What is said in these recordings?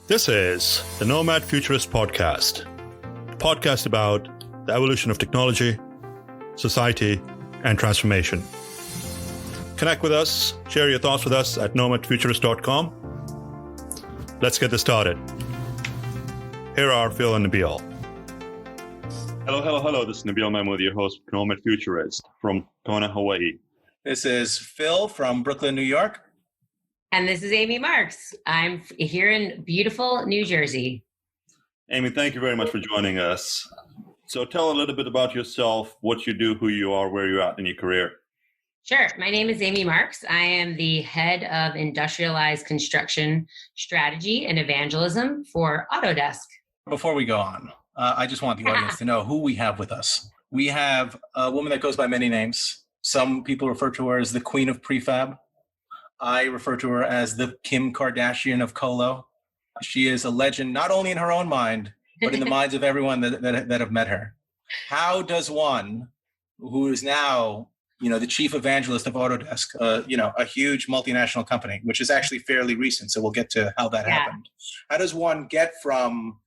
This is the Nomad Futurist podcast, a podcast about the evolution of technology, society, and transformation. Connect with us, share your thoughts with us at nomadfuturist.com. Let's get this started. Here are Phil and Nabil. Hello. This is Nabil Mahmood, your host of Nomad Futurist from Kona, Hawaii. This is Phil from Brooklyn, New York. And this is Amy Marks. I'm here in beautiful New Jersey. Amy, thank you very much for joining us. So tell a little bit about yourself, what you do, who you are, where you're at in your career. Sure. My name is Amy Marks. I am the head of Industrialized construction strategy and evangelism for Autodesk. Before we go on, I just want the audience to know who we have with us. We have a woman that goes by many names. Some people refer to her as the Queen of Prefab. I refer to her as the Kim Kardashian of Colo. She is a legend, not only in her own mind, but in the minds of everyone that have met her. How does one who is now, the chief evangelist of Autodesk, a huge multinational company, which is actually fairly recent, so we'll get to how that happened. How does one get from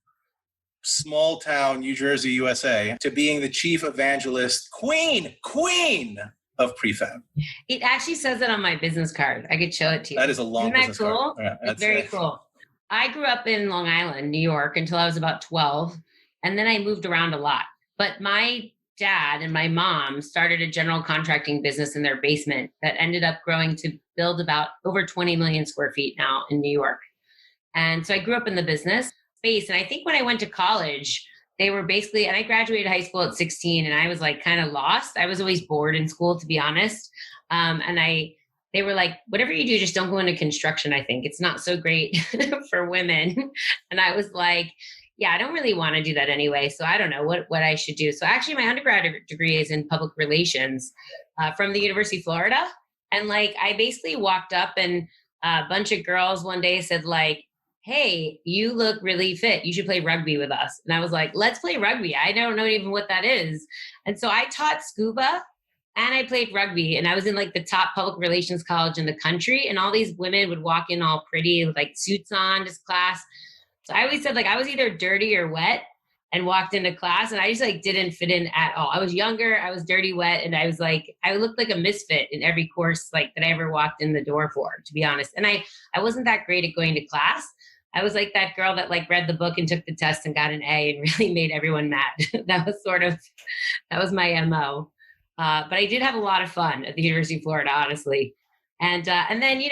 small town New Jersey, USA, to being the chief evangelist, queen of prefab? It actually says that on my business card. I could show it to you. That is a long business card. Isn't that cool? Yeah, it's very cool. I grew up in Long Island, New York, until I was about 12. And then I moved around a lot. But my dad and my mom started a general contracting business in their basement that ended up growing to build about over 20 million square feet now in New York. And so I grew up in the business space. And I think when I went to college, they were basically, and I graduated high school at 16 and I was like kind of lost. I was always bored in school, to be honest. They were like, whatever you do, just don't go into construction. I think it's not so great for women. And I was like, yeah, I don't really want to do that anyway. So I don't know what I should do. So actually my undergraduate degree is in public relations from the University of Florida. And like, I basically walked up and a bunch of girls one day said like, hey, you look really fit. You should play rugby with us. And I was like, let's play rugby. I don't know even what that is. And so I taught scuba and I played rugby. And I was in like the top public relations college in the country. And all these women would walk in all pretty with like suits on to class. So I always said like I was either dirty or wet and walked into class. And I just like didn't fit in at all. I was younger, I was dirty, wet. And I was like, I looked like a misfit in every course like that I ever walked in the door for, to be honest. And I wasn't that great at going to class. I was like that girl that like read the book and took the test and got an A and really made everyone mad. That was my MO. But I did have a lot of fun at the University of Florida, honestly. And then,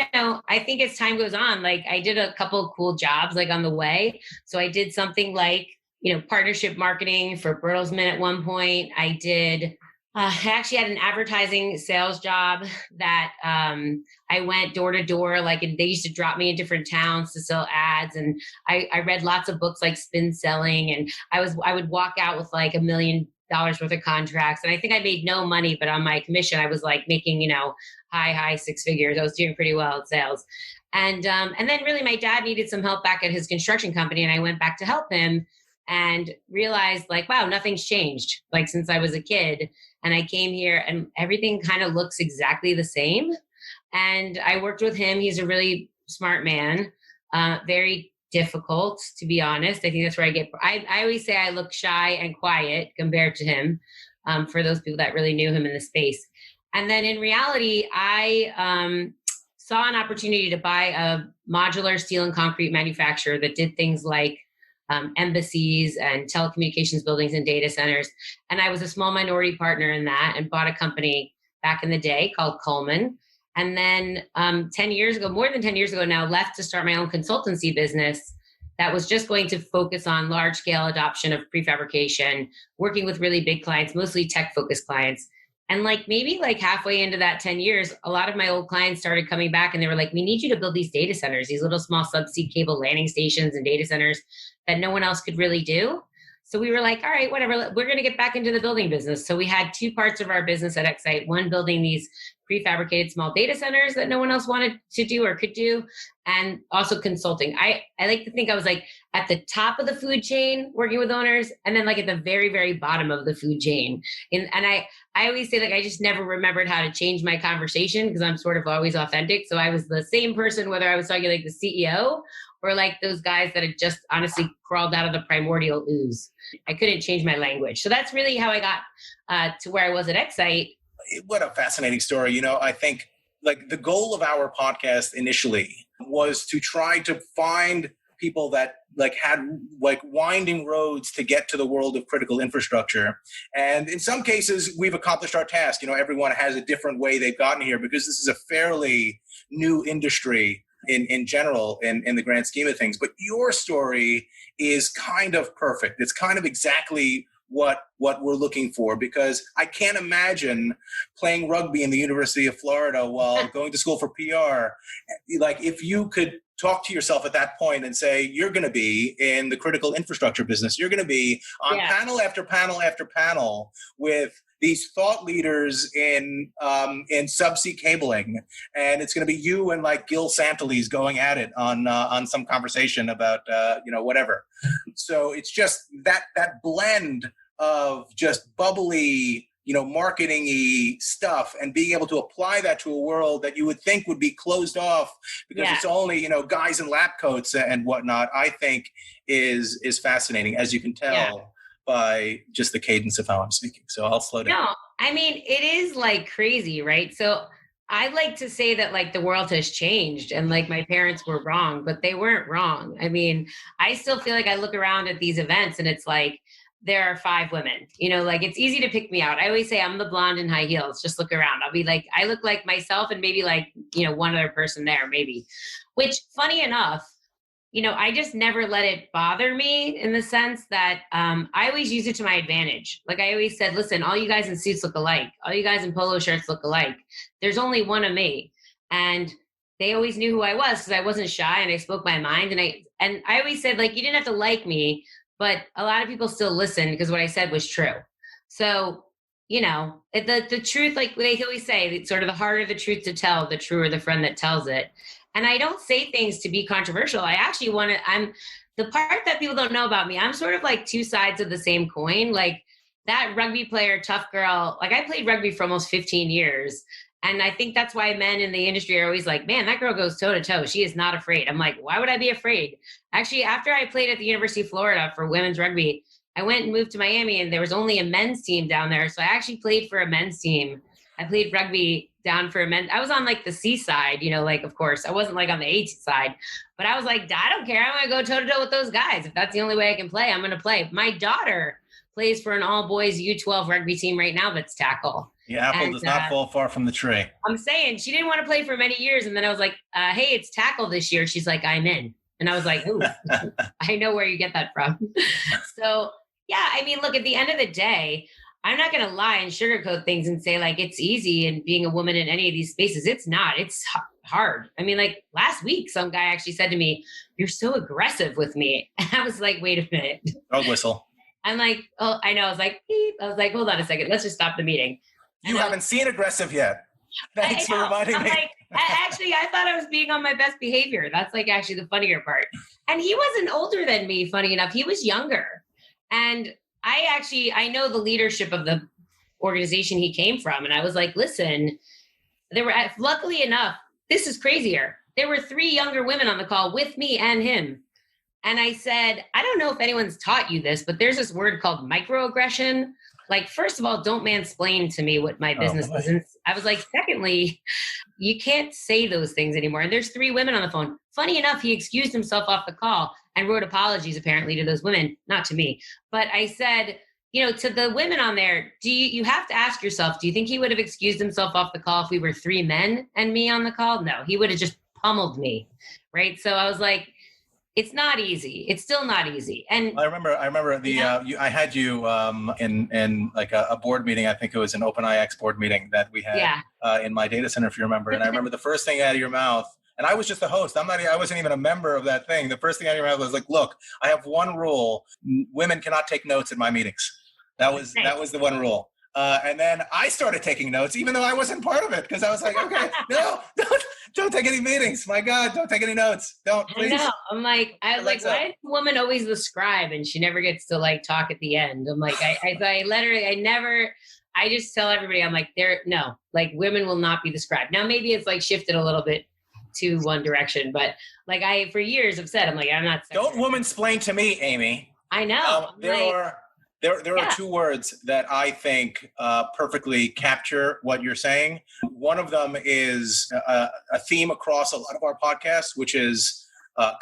I think as time goes on, like I did a couple of cool jobs like on the way. So I did something like, partnership marketing for Bertelsmann at one point. I actually had an advertising sales job that I went door to door, like they used to drop me in different towns to sell ads. And I read lots of books like Spin Selling. And I would walk out with like $1 million worth of contracts. And I think I made no money, but on my commission, I was like making, high six figures. I was doing pretty well at sales. And then really my dad needed some help back at his construction company. And I went back to help him and realized like, wow, nothing's changed like since I was a kid. And I came here and everything kind of looks exactly the same. And I worked with him. He's a really smart man, very difficult, to be honest. I think that's where I always say I look shy and quiet compared to him, for those people that really knew him in the space. And then in reality, I saw an opportunity to buy a modular steel and concrete manufacturer that did things like embassies and telecommunications buildings and data centers. And I was a small minority partner in that and bought a company back in the day called Coleman. And then 10 years ago, more than 10 years ago now, left to start my own consultancy business that was just going to focus on large scale adoption of prefabrication, working with really big clients, mostly tech focused clients. And like maybe like halfway into that 10 years, a lot of my old clients started coming back and they were like, we need you to build these data centers, these little small subsea cable landing stations and data centers that no one else could really do. So we were like, all right, whatever, we're going to get back into the building business. So we had two parts of our business at XSite, one building these prefabricated small data centers that no one else wanted to do or could do, and also consulting. I like to think I was like at the top of the food chain working with owners, and then like at the very, very bottom of the food chain. And I always say like I just never remembered how to change my conversation because I'm sort of always authentic. So I was the same person whether I was talking like the CEO or like those guys that had just honestly crawled out of the primordial ooze. I couldn't change my language. So that's really how I got to where I was at XSite. What a fascinating story. You know, I think like the goal of our podcast initially was to try to find people that like had like winding roads to get to the world of critical infrastructure. And in some cases, we've accomplished our task. You know, everyone has a different way they've gotten here because this is a fairly new industry in general, in the grand scheme of things. But your story is kind of perfect. It's kind of exactly what we're looking for, because I can't imagine playing rugby in the University of Florida while going to school for PR. Like if you could talk to yourself at that point and say, you're going to be in the critical infrastructure business. You're going to be on panel after panel after panel with these thought leaders in subsea cabling, and it's going to be you and like Gil Santalese going at it on some conversation about whatever. So it's just that blend of just bubbly, marketing-y stuff and being able to apply that to a world that you would think would be closed off because it's only, guys in lab coats and whatnot, I think is fascinating, as you can tell by just the cadence of how I'm speaking. So I'll slow down. No, I mean, it is like crazy, right? So I like to say that like the world has changed and like my parents were wrong, but they weren't wrong. I mean, I still feel like I look around at these events and it's like, there are 5 women, like it's easy to pick me out. I always say I'm the blonde in high heels. Just look around. I'll be like, I look like myself and maybe like, one other person there, maybe, which funny enough, I just never let it bother me in the sense that I always use it to my advantage. Like I always said, listen, all you guys in suits look alike. All you guys in polo shirts look alike. There's only one of me. And they always knew who I was because I wasn't shy and I spoke my mind. And I always said, like, you didn't have to like me, but a lot of people still listen because what I said was true. So, the truth, like they always say, it's sort of the harder the truth to tell, the truer the friend that tells it. And I don't say things to be controversial. I actually I'm the part that people don't know about me. I'm sort of like 2 sides of the same coin. Like that rugby player, tough girl, like I played rugby for almost 15 years. And I think that's why men in the industry are always like, man, that girl goes toe to toe. She is not afraid. I'm like, why would I be afraid? Actually, after I played at the University of Florida for women's rugby, I went and moved to Miami and there was only a men's team down there. So I actually played for a men's team. I played rugby down for a men's. I was on like the C side, like, of course, I wasn't like on the A side, but I was like, I don't care. I'm going to go toe to toe with those guys. If that's the only way I can play, I'm going to play. My daughter plays for an all boys U12 rugby team right now that's tackle. The apple does not fall far from the tree. I'm saying she didn't want to play for many years. And then I was like, hey, it's tackle this year. She's like, I'm in. And I was like, ooh, I know where you get that from. So, yeah, I mean, look, at the end of the day, I'm not going to lie and sugarcoat things and say like it's easy and being a woman in any of these spaces. It's not. It's hard. I mean, like last week, some guy actually said to me, you're so aggressive with me. And I was like, wait a minute. Dog whistle. I'm like, oh, I know. I was like, beep. I was like, hold on a second. Let's just stop the meeting. You haven't seen aggressive yet. Thanks for reminding me. Like, actually, I thought I was being on my best behavior. That's like actually the funnier part. And he wasn't older than me, funny enough. He was younger. And I know the leadership of the organization he came from. And I was like, listen, luckily enough, this is crazier. There were 3 younger women on the call with me and him. And I said, I don't know if anyone's taught you this, but there's this word called microaggression. Like, first of all, don't mansplain to me what my business is. And I was like, secondly, you can't say those things anymore. And there's 3 women on the phone. Funny enough, he excused himself off the call and wrote apologies apparently to those women, not to me. But I said, to the women on there, you have to ask yourself, do you think he would have excused himself off the call if we were 3 men and me on the call? No, he would have just pummeled me. Right. So I was like, it's not easy. It's still not easy. And I remember I had you in like a board meeting. I think it was an OpenIX board meeting that we had in my data center, if you remember. And I remember the first thing out of your mouth, and I was just the host. I wasn't even a member of that thing. The first thing out of your mouth was like, look, I have one rule. Women cannot take notes at my meetings. That was the one rule. And then I started taking notes, even though I wasn't part of it, because I was like, okay, no, don't take any meetings. My God, don't take any notes. Don't, please. I know. I'm like, why is the woman always the scribe and she never gets to like talk at the end? I'm like, I just tell everybody, I'm like, women will not be the scribe. Now, maybe it's like shifted a little bit to one direction, but like for years have said, I'm like, I'm not. Don't woman-splain to me, Amy. I know. There are two words that I think perfectly capture what you're saying. One of them is a theme across a lot of our podcasts, which is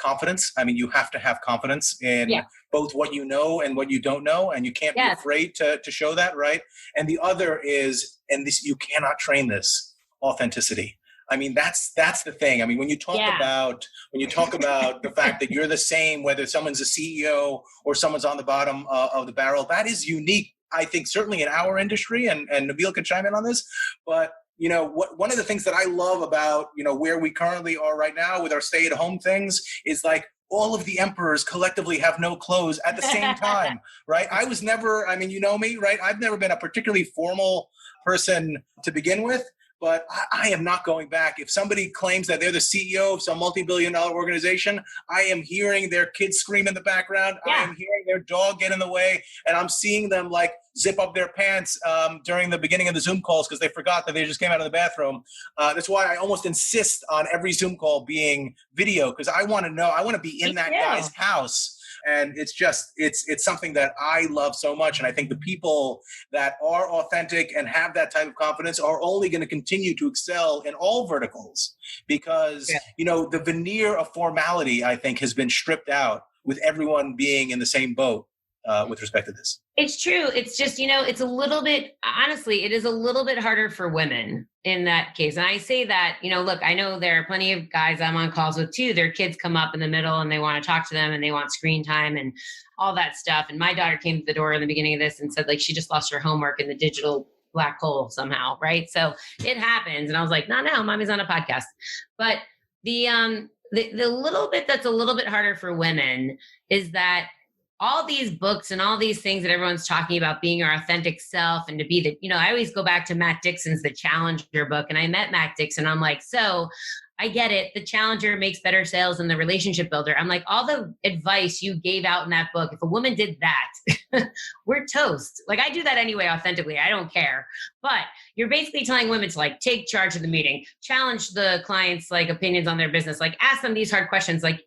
confidence. I mean, you have to have confidence in both what you know and what you don't know, and you can't be afraid to show that, right? And the other is, and this, you cannot train this, authenticity. I mean, that's the thing. I mean, when you talk about the fact that you're the same, whether someone's a CEO or someone's on the bottom of the barrel, that is unique, I think, certainly in our industry, and Nabil can chime in on this. But, you know, one of the things that I love about, you know, where we currently are right now with our stay-at-home things is like all of the emperors collectively have no clothes at the same time, right? I was never, I mean, you know me, right? I've never been a particularly formal person to begin with. But I am not going back. If somebody claims that they're the CEO of some multi-billion-dollar organization, I am hearing their kids scream in the background. Yeah. I am hearing their dog get in the way. And I'm seeing them like zip up their pants during the beginning of the Zoom calls because they forgot that they just came out of the bathroom. That's why I almost insist on every Zoom call being video, because I want to know, I want to be in that guy's house. And it's just, it's something that I love so much. And I think the people that are authentic and have that type of confidence are only going to continue to excel in all verticals because, you know, the veneer of formality, I think, has been stripped out with everyone being in the same boat with respect to this. It's true. It's just, you know, it's a little bit, honestly, it is a little bit harder for women in that case. And I say that, you know, look, I know there are plenty of guys I'm on calls with too. Their kids come up in the middle and they want to talk to them and they want screen time and all that stuff. And my daughter came to the door in the beginning of this and said like, she just lost her homework in the digital black hole somehow. Right. So it happens. And I was like, no, mommy's on a podcast. But the little bit that's a little bit harder for women is that all these books and all these things that everyone's talking about being our authentic self and to be the, you know, I always go back to Matt Dixon's The Challenger book. And I met Matt Dixon. I'm like, so I get it. The Challenger makes better sales than the Relationship Builder. I'm like, all the advice you gave out in that book, if a woman did that, we're toast. Like I do that anyway, authentically. I don't care. But you're basically telling women to like take charge of the meeting, challenge the client's like opinions on their business, like ask them these hard questions. Like,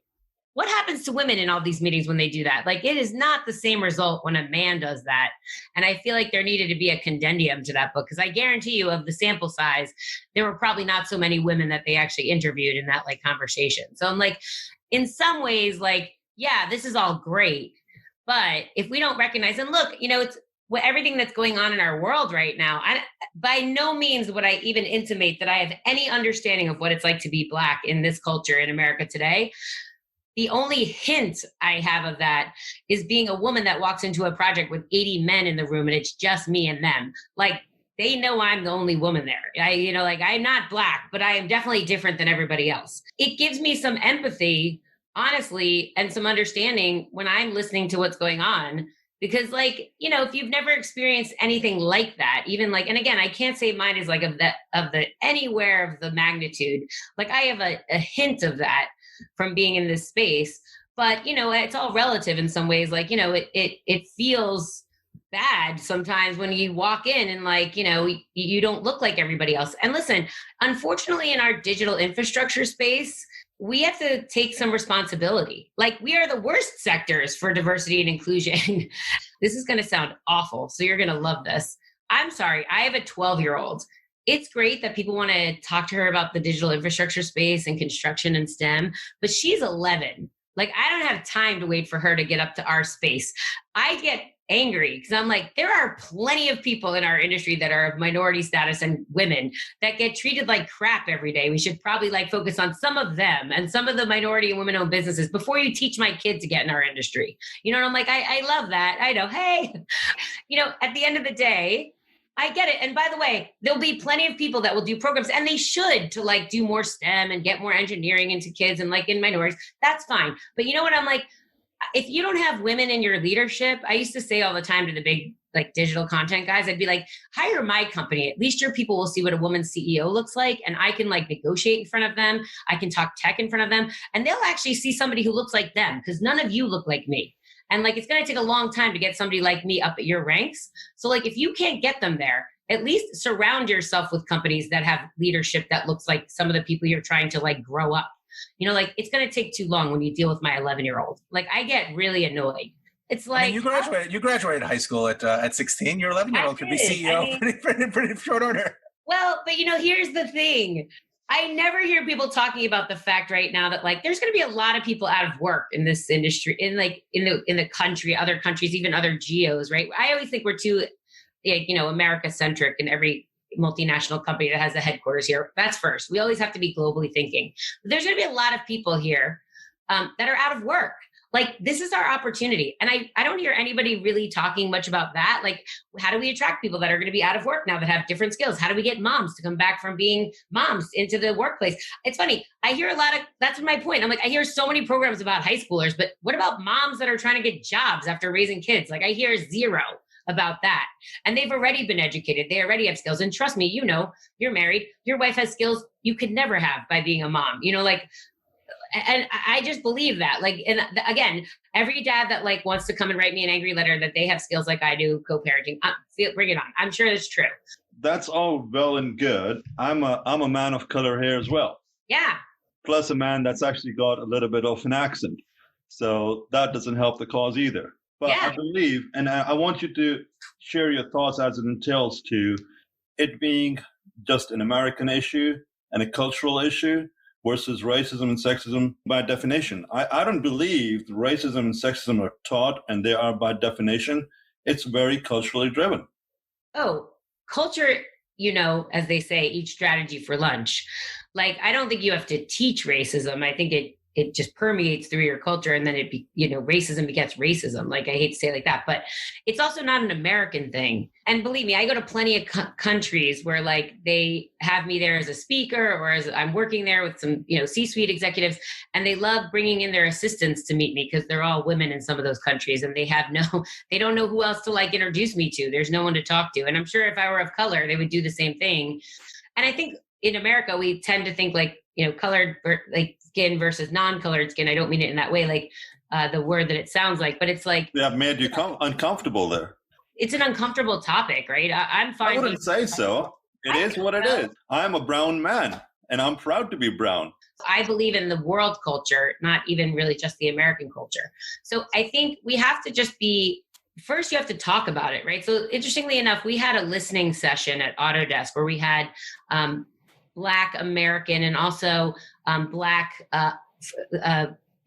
what happens to women in all these meetings when they do that? Like, it is not the same result when a man does that. And I feel like there needed to be a condensum to that book because I guarantee you of the sample size, there were probably not so many women that they actually interviewed in that like conversation. So I'm like, in some ways, like, yeah, this is all great. But if we don't recognize, and look, you know, it's everything that's going on in our world right now. By no means would I even intimate that I have any understanding of what it's like to be Black in this culture in America today. The only hint I have of that is being a woman that walks into a project with 80 men in the room and it's just me and them. Like they know I'm the only woman there. I'm not Black, but I am definitely different than everybody else. It gives me some empathy, honestly, and some understanding when I'm listening to what's going on. Because like, you know, if you've never experienced anything like that, even like, and again, I can't say mine is like of the anywhere of the magnitude. Like I have a hint of that from being in this space, but you know, it's all relative in some ways. Like, you know, it feels bad sometimes when you walk in and like, you know, you don't look like everybody else. And listen, unfortunately in our digital infrastructure space, we have to take some responsibility. Like we are the worst sectors for diversity and inclusion. This is going to sound awful. So you're going to love this. I'm sorry. I have a 12-year-old. It's great that people want to talk to her about the digital infrastructure space and construction and STEM, but she's 11. Like, I don't have time to wait for her to get up to our space. I get angry because I'm like, there are plenty of people in our industry that are of minority status and women that get treated like crap every day. We should probably like focus on some of them and some of the minority and women-owned businesses before you teach my kid to get in our industry. You know, and I'm like, I love that. I know, hey, you know, at the end of the day, I get it. And by the way, there'll be plenty of people that will do programs and they should to like do more STEM and get more engineering into kids and like in minorities. That's fine. But you know what? I'm like, if you don't have women in your leadership, I used to say all the time to the big like digital content guys, I'd be like, hire my company. At least your people will see what a woman CEO looks like. And I can like negotiate in front of them. I can talk tech in front of them. And they'll actually see somebody who looks like them because none of you look like me. And like, it's going to take a long time to get somebody like me up at your ranks. So like, if you can't get them there, at least surround yourself with companies that have leadership that looks like some of the people you're trying to like grow up. You know, like it's going to take too long when you deal with my 11-year-old. Like I get really annoyed. It's like, I mean, you graduated high school at 16. Your 11-year-old could be CEO pretty short order. Well, but you know, here's the thing. I never hear people talking about the fact right now that like there's going to be a lot of people out of work in this industry, in the country, other countries, even other geos, right? I always think we're too, you know, America centric in every multinational company that has a headquarters here. That's first. We always have to be globally thinking. But there's going to be a lot of people here that are out of work. Like this is our opportunity. And I don't hear anybody really talking much about that. Like, how do we attract people that are going to be out of work now that have different skills? How do we get moms to come back from being moms into the workplace? It's funny. I hear a lot of, that's my point. I'm like, I hear so many programs about high schoolers, but what about moms that are trying to get jobs after raising kids? Like I hear zero about that. And they've already been educated. They already have skills. And trust me, you know, you're married, your wife has skills you could never have by being a mom, you know, like, and I just believe that. Like, and again, every dad that like wants to come and write me an angry letter that they have skills like I do, co-parenting, bring it on. I'm sure it's true. That's all well and good. I'm a man of color here as well. Yeah. Plus a man that's actually got a little bit of an accent. So that doesn't help the cause either. But yeah. I believe, and I want you to share your thoughts as it entails to it being just an American issue and a cultural issue versus racism and sexism by definition. I don't believe racism and sexism are taught, and they are by definition. It's very culturally driven. Oh, culture, you know, as they say, eat strategy for lunch. Like, I don't think you have to teach racism. I think it just permeates through your culture, and then racism begets racism. Like, I hate to say it like that, but it's also not an American thing. And believe me, I go to plenty of countries where like they have me there as a speaker or as I'm working there with some, you know, C-suite executives, and they love bringing in their assistants to meet me because they're all women in some of those countries, and they don't know who else to like introduce me to. There's no one to talk to. And I'm sure if I were of color, they would do the same thing. And I think in America, we tend to think like, you know, colored like skin versus non-colored skin. I don't mean it in that way, like the word that it sounds like, but it's like they have made you uncomfortable there. It's an uncomfortable topic, right? I'm fine. I wouldn't say so. It is what it is. I'm a brown man, and I'm proud to be brown. I believe in the world culture, not even really just the American culture. So I think we have to just be. First, you have to talk about it, right? So interestingly enough, we had a listening session at Autodesk where we had Black American and also Black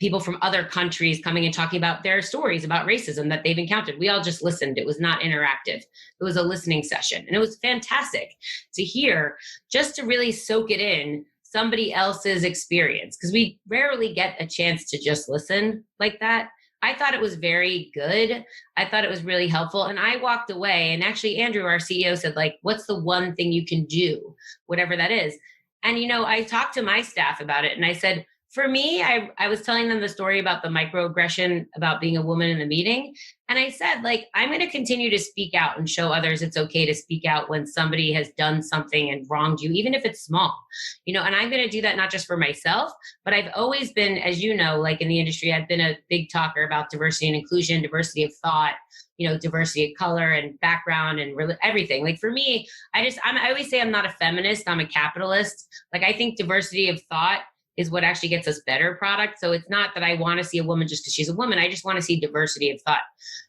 people from other countries coming and talking about their stories about racism that they've encountered. We all just listened. It was not interactive. It was a listening session. And it was fantastic to hear, just to really soak it in, somebody else's experience, because we rarely get a chance to just listen like that. I thought it was very good. I thought it was really helpful. And I walked away, and actually Andrew, our CEO, said, like, what's the one thing you can do, whatever that is? And, you know, I talked to my staff about it, and I said, for me, I was telling them the story about the microaggression about being a woman in the meeting. And I said, like, I'm going to continue to speak out and show others it's okay to speak out when somebody has done something and wronged you, even if it's small, you know, and I'm going to do that not just for myself, but I've always been, as you know, like in the industry, I've been a big talker about diversity and inclusion, diversity of thought, you know, diversity of color and background and everything. Like for me, I always say I'm not a feminist, I'm a capitalist. Like I think diversity of thought is what actually gets us better product. So it's not that I want to see a woman just because she's a woman. I just want to see diversity of thought.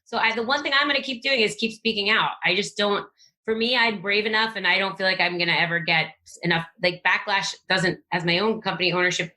So the one thing I'm going to keep doing is keep speaking out. I just don't, for me, I'm brave enough, and I don't feel like I'm going to ever get enough, like backlash doesn't, as my own company ownership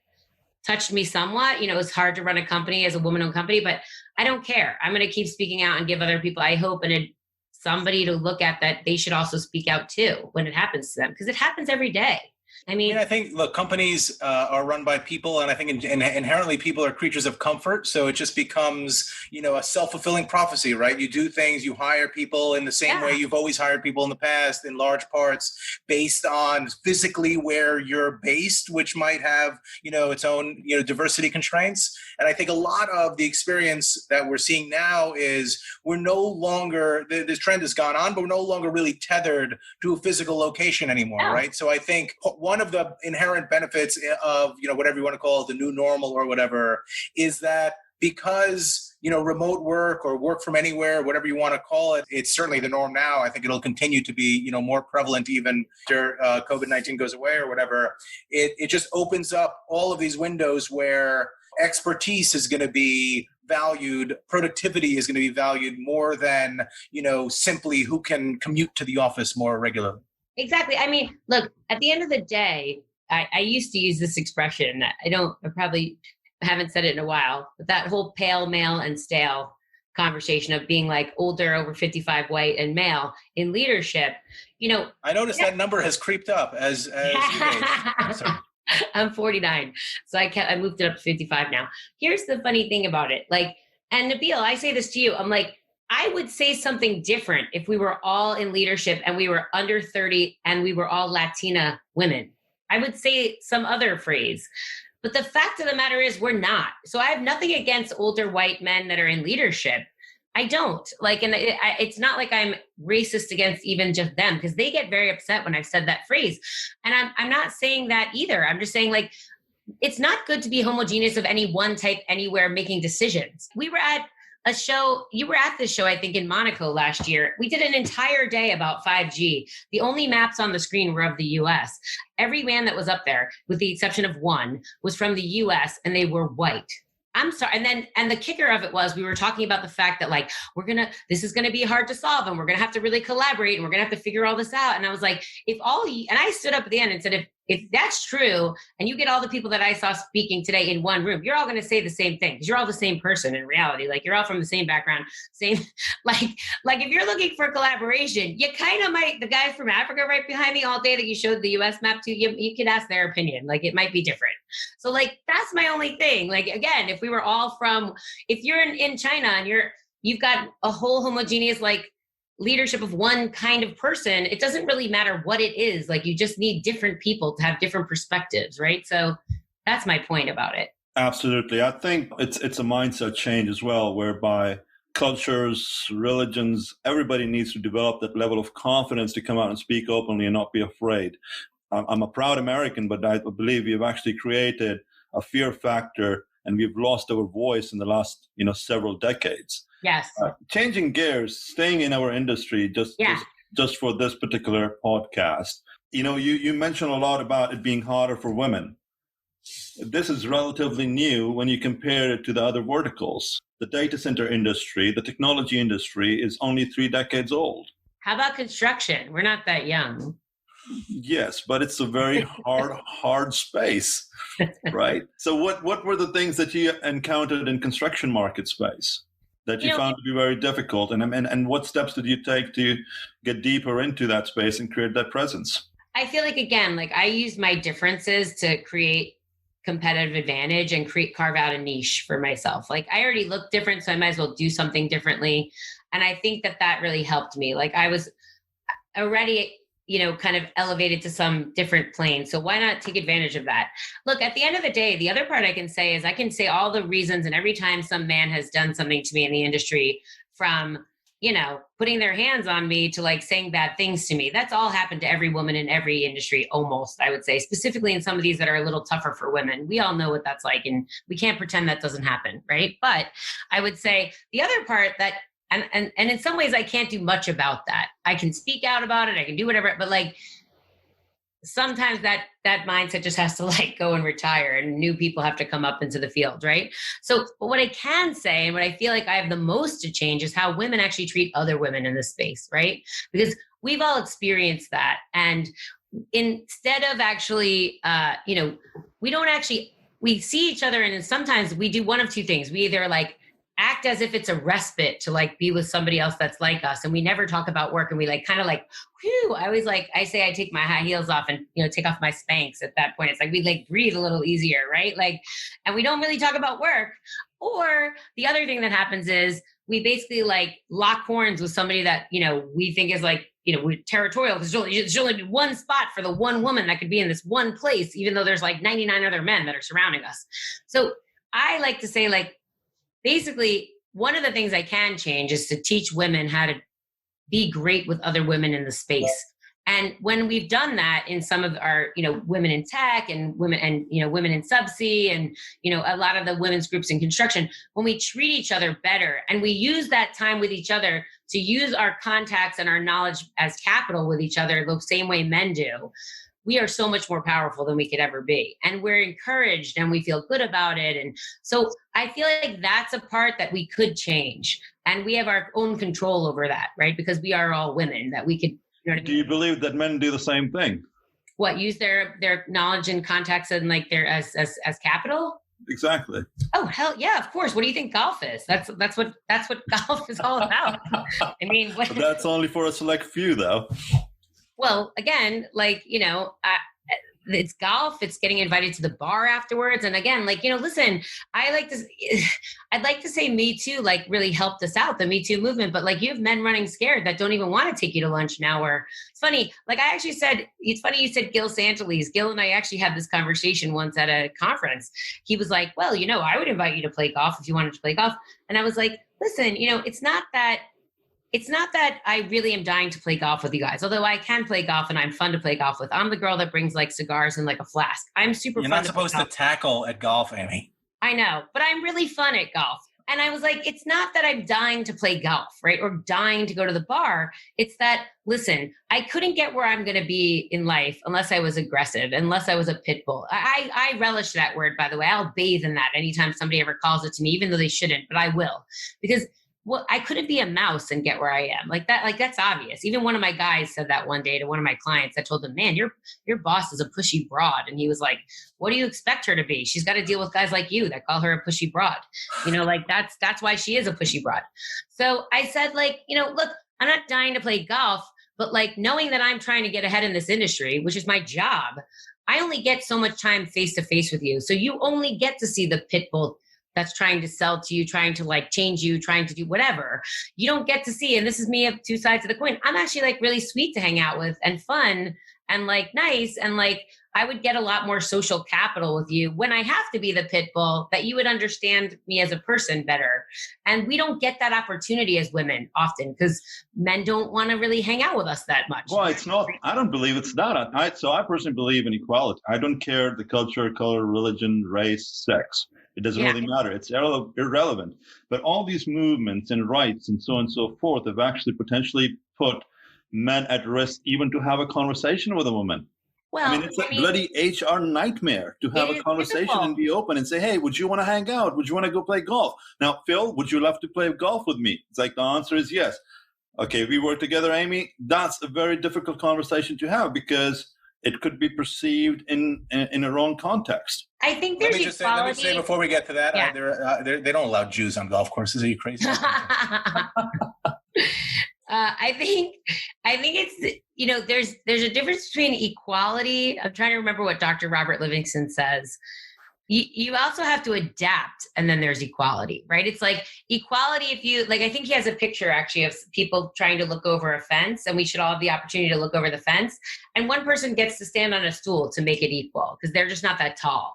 touched me somewhat. You know, it's hard to run a company as a woman-owned company, but I don't care. I'm going to keep speaking out and give other people, I hope, and somebody to look at that they should also speak out too when it happens to them, because it happens every day. I mean, I think, look, companies are run by people, and I think inherently people are creatures of comfort. So it just becomes, a self-fulfilling prophecy, right? You do things, you hire people in the same way you've always hired people in the past, in large parts based on physically where you're based, which might have, its own, diversity constraints. And I think a lot of the experience that we're seeing now is we're no longer, this trend has gone on, but we're no longer really tethered to a physical location anymore, right? So I think one of the inherent benefits of, whatever you want to call it, the new normal or whatever, is that because, remote work or work from anywhere, whatever you want to call it, it's certainly the norm now. I think it'll continue to be, more prevalent even after COVID-19 goes away or whatever. It just opens up all of these windows where expertise is going to be valued, productivity is going to be valued more than, simply who can commute to the office more regularly. Exactly. I mean, look, at the end of the day, I used to use this expression. I probably haven't said it in a while, but that whole pale, male, and stale conversation of being like older, over 55, white, and male in leadership, I noticed that number has creeped up as you age. I'm 49, so I moved it up to 55 now. Here's the funny thing about it. And Nabil, I say this to you, I'm like, I would say something different if we were all in leadership and we were under 30 and we were all Latina women. I would say some other phrase. But the fact of the matter is we're not. So I have nothing against older white men that are in leadership. I don't. It's not like I'm racist against even just them, because they get very upset when I've said that phrase. And I'm not saying that either. I'm just saying, it's not good to be homogeneous of any one type anywhere making decisions. We were at a show, you were at this show, I think, in Monaco last year. We did an entire day about 5G. The only maps on the screen were of the US. Every man that was up there, with the exception of one, was from the US, and they were white. I'm sorry. And the kicker of it was, we were talking about the fact that this is going to be hard to solve, and we're going to have to really collaborate, and we're going to have to figure all this out. And I was like, and I stood up at the end and said, if that's true, and you get all the people that I saw speaking today in one room, you're all going to say the same thing, because you're all the same person in reality. You're all from the same background, same, if you're looking for collaboration, you kind of might, the guys from Africa right behind me all day that you showed the US map to, you could ask their opinion. It might be different. So that's my only thing. Again, if we were all if you're in China and you've got a whole homogeneous, leadership of one kind of person, it doesn't really matter what it is. You just need different people to have different perspectives, right? So that's my point about it. Absolutely. I think it's a mindset change as well, whereby cultures, religions, everybody needs to develop that level of confidence to come out and speak openly and not be afraid. I'm a proud American, but I believe we've actually created a fear factor, and we've lost our voice in the last, several decades. Yes. Changing gears, staying in our industry, just for this particular podcast. You mentioned a lot about it being harder for women. This is relatively new when you compare it to the other verticals. The data center industry, the technology industry, is only 3 decades old. How about construction? We're not that young. Yes, but it's a very hard space, right? So what were the things that you encountered in construction market space that you found to be very difficult? And what steps did you take to get deeper into that space and create that presence? I feel again, I use my differences to create competitive advantage and carve out a niche for myself. I already look different, so I might as well do something differently. And I think that really helped me. I was already, kind of elevated to some different plane. So why not take advantage of that? Look, at the end of the day, the other part I can say is I can say all the reasons, and every time some man has done something to me in the industry, from, putting their hands on me to saying bad things to me, that's all happened to every woman in every industry, almost, I would say, specifically in some of these that are a little tougher for women. We all know what that's like, and we can't pretend that doesn't happen, right? But I would say the other part that, and in some ways I can't do much about that. I can speak out about it. I can do whatever, but sometimes that mindset just has to go and retire, and new people have to come up into the field, right? So what I can say, and what I feel I have the most to change, is how women actually treat other women in this space, right? Because we've all experienced that. And instead of actually, we see each other, and sometimes we do one of two things. We either act as if it's a respite to like be with somebody else that's like us. And we never talk about work, and we like kind of like, whew, I say I take my high heels off and, take off my Spanx at that point. It's like we like breathe a little easier, right? Like, and we don't really talk about work. Or the other thing that happens is we basically like lock horns with somebody that, we think is like, we're territorial because there's only be one spot for the one woman that could be in this one place, even though there's like 99 other men that are surrounding us. So I like to say, like, basically one of the things I can change is to teach women how to be great with other women in the space. And when we've done that in some of our, women in tech and women in subsea and, a lot of the women's groups in construction, when we treat each other better and we use that time with each other to use our contacts and our knowledge as capital with each other, the same way men do, we are so much more powerful than we could ever be. And we're encouraged and we feel good about it. And so I feel like that's a part that we could change. And we have our own control over that, right? Because we are all women, that we could. Do you believe that men do the same thing? What, use their knowledge and contacts and like their as capital? Exactly. Oh, hell yeah, of course. What do you think golf is? That's what golf is all about. I mean, But that's only for a select few, though. Well, again, like, it's golf, it's getting invited to the bar afterwards. And again, like, listen, I'd like to say Me Too, like, really helped us out, the Me Too movement, but like, you have men running scared that don't even want to take you to lunch now. Or it's funny, like I actually said, it's funny you said Gil Santalese. Gil and I actually had this conversation once at a conference. He was like, well, I would invite you to play golf if you wanted to play golf. And I was like, listen, it's not that I really am dying to play golf with you guys, although I can play golf and I'm fun to play golf with. I'm the girl that brings like cigars and like a flask. I'm super fun. You're not supposed to tackle at golf, Amy. I know, but I'm really fun at golf. And I was like, it's not that I'm dying to play golf, right? Or dying to go to the bar. It's that, listen, I couldn't get where I'm going to be in life unless I was aggressive, unless I was a pit bull. I relish that word, by the way. I'll bathe in that anytime somebody ever calls it to me, even though they shouldn't, but I will. Because I couldn't be a mouse and get where I am. Like that, like that's obvious. Even one of my guys said that one day to one of my clients. I told him, man, your boss is a pushy broad. And he was like, what do you expect her to be? She's got to deal with guys like you that call her a pushy broad. Like that's why she is a pushy broad. So I said, like, look, I'm not dying to play golf, but like knowing that I'm trying to get ahead in this industry, which is my job, I only get so much time face to face with you. So you only get to see the pit bull that's trying to sell to you, trying to like change you, trying to do whatever. You don't get to see, and this is me of two sides of the coin. I'm actually like really sweet to hang out with and fun and like nice. And like, I would get a lot more social capital with you when I have to be the pit bull, that you would understand me as a person better. And we don't get that opportunity as women often because men don't want to really hang out with us that much. Well, it's not, I don't believe it's that. So I personally believe in equality. I don't care the culture, color, religion, race, sex. It doesn't really matter. It's irrelevant. But all these movements and rights and so on and so forth have actually potentially put men at risk even to have a conversation with a woman. Well, it's a bloody HR nightmare to have a conversation difficult. And be open and say, hey, would you want to hang out? Would you want to go play golf? Now, Phil, would you love to play golf with me? It's like the answer is yes. Okay, we work together, Amy. That's a very difficult conversation to have because it could be perceived in a wrong context. I think there's let me say before we get to that, they don't allow Jews on golf courses. Are you crazy? I think it's, there's a difference between equality. I'm trying to remember what Dr. Robert Livingston says. You also have to adapt, and then there's equality, right? It's like equality if you, like, I think he has a picture actually of people trying to look over a fence, and we should all have the opportunity to look over the fence. And one person gets to stand on a stool to make it equal because they're just not that tall.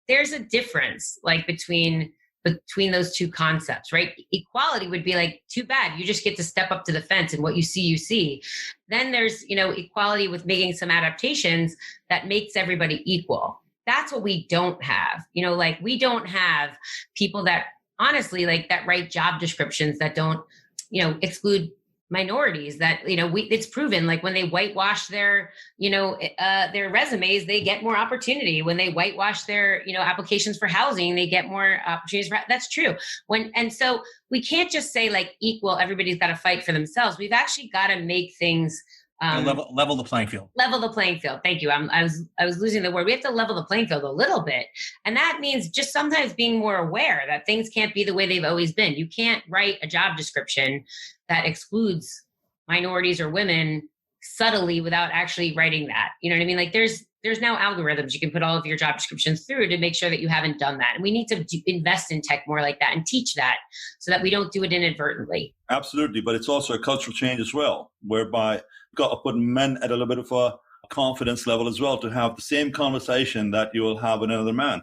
There's a difference like between those two concepts, right? Equality would be like, too bad, you just get to step up to the fence and what you see, you see. Then there's, equality with making some adaptations that makes everybody equal. That's what we don't have. Like we don't have people that honestly like that write job descriptions that don't, exclude minorities that, it's proven like when they whitewash their resumes, they get more opportunity. When they whitewash their, applications for housing, they get more opportunities. That's true. And so we can't just say like equal, everybody's got to fight for themselves. We've actually got to make things Level the playing field. Level the playing field. Thank you. I was losing the word. We have to level the playing field a little bit. And that means just sometimes being more aware that things can't be the way they've always been. You can't write a job description that excludes minorities or women subtly without actually writing that. You know what I mean? Like there's now algorithms you can put all of your job descriptions through to make sure that you haven't done that. And we need to invest in tech more like that and teach that so that we don't do it inadvertently. Absolutely. But it's also a cultural change as well, whereby you've got to put men at a little bit of a confidence level as well to have the same conversation that you will have with another man.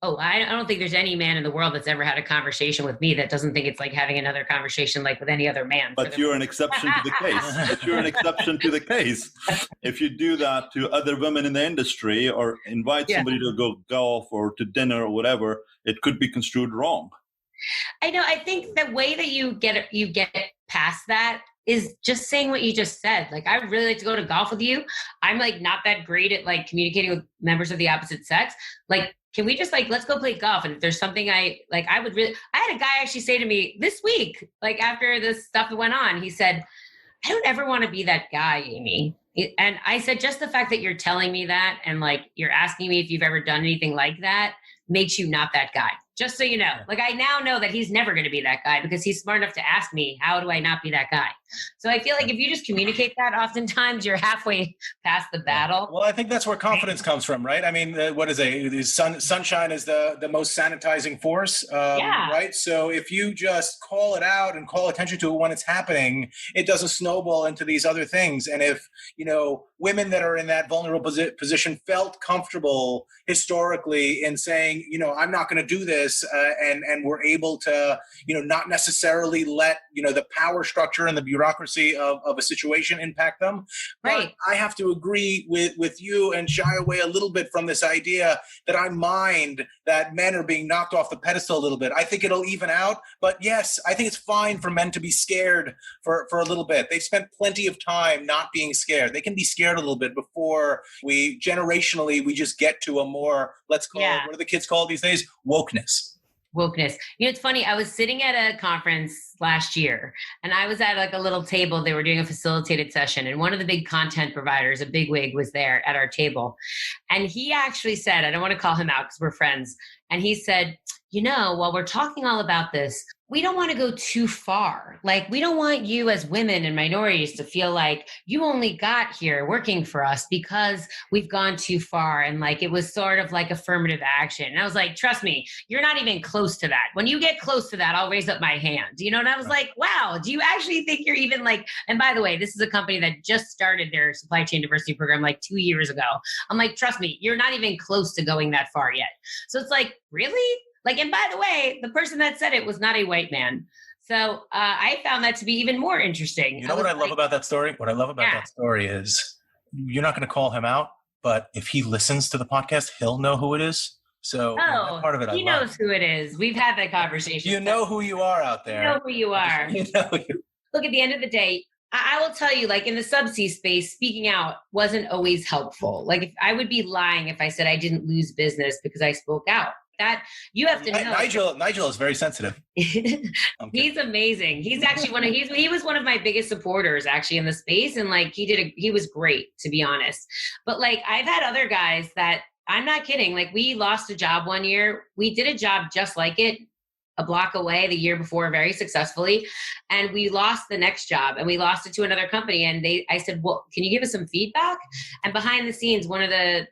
Oh, I don't think there's any man in the world that's ever had a conversation with me that doesn't think it's like having another conversation like with any other man. But you're an exception to the case. If you do that to other women in the industry or invite somebody to go golf or to dinner or whatever, it could be construed wrong. I know. I think the way that you get past that is just saying what you just said. Like, I would really like to go to golf with you. I'm like not that great at like communicating with members of the opposite sex. Like, can we just like, let's go play golf? And if there's something I had a guy actually say to me this week, like after this stuff went on, he said, I don't ever want to be that guy, Amy. And I said, just the fact that you're telling me that and like, you're asking me if you've ever done anything like that makes you not that guy. Just so you know, like I now know that he's never going to be that guy because he's smart enough to ask me, how do I not be that guy? So I feel like if you just communicate that, oftentimes you're halfway past the battle. Well, I think that's where confidence comes from, right? I mean, what is it? Sunshine is the most sanitizing force, right? So if you just call it out and call attention to it when it's happening, it doesn't snowball into these other things. And if, women that are in that vulnerable position felt comfortable historically in saying, I'm not going to do this, and we're able to, not necessarily let, the power structure and the bureaucracy of a situation impact them. Right. But I have to agree with you and shy away a little bit from this idea that I mind that men are being knocked off the pedestal a little bit. I think it'll even out. But yes, I think it's fine for men to be scared for a little bit. They've spent plenty of time not being scared. They can be scared a little bit before we just get to a more, let's call it, what do the kids call it these days? Wokeness. It's funny. I was sitting at a conference last year and I was at like a little table. They were doing a facilitated session and one of the big content providers, a bigwig, was there at our table. And he actually said, I don't want to call him out because we're friends. And he said, while we're talking all about this, we don't want to go too far. Like, we don't want you as women and minorities to feel like you only got here working for us because we've gone too far. And like, it was sort of like affirmative action. And I was like, trust me, you're not even close to that. When you get close to that, I'll raise up my hand. And I was like, wow, do you actually think you're even like, and by the way, this is a company that just started their supply chain diversity program like 2 years ago. I'm like, trust me, you're not even close to going that far yet. So it's like, really? Like, and by the way, the person that said it was not a white man. So I found that to be even more interesting. You know what I love about that story? What I love about that story is you're not going to call him out, but if he listens to the podcast, he'll know who it is. So that part of it, he knows who it is. We've had that conversation. You know who you are out there. You know who you are. Look, at the end of the day, I will tell you, like in the subsea space, speaking out wasn't always helpful. Like if I would be lying if I said I didn't lose business because I spoke out. That you have to know. Nigel is very sensitive. He's amazing. He's actually he was one of my biggest supporters actually in the space. And like he was great, to be honest. But like I've had other guys that I'm not kidding. Like we lost a job one year. We did a job just like it a block away the year before very successfully. And we lost the next job and we lost it to another company. And I said, well, can you give us some feedback? And behind the scenes, one of the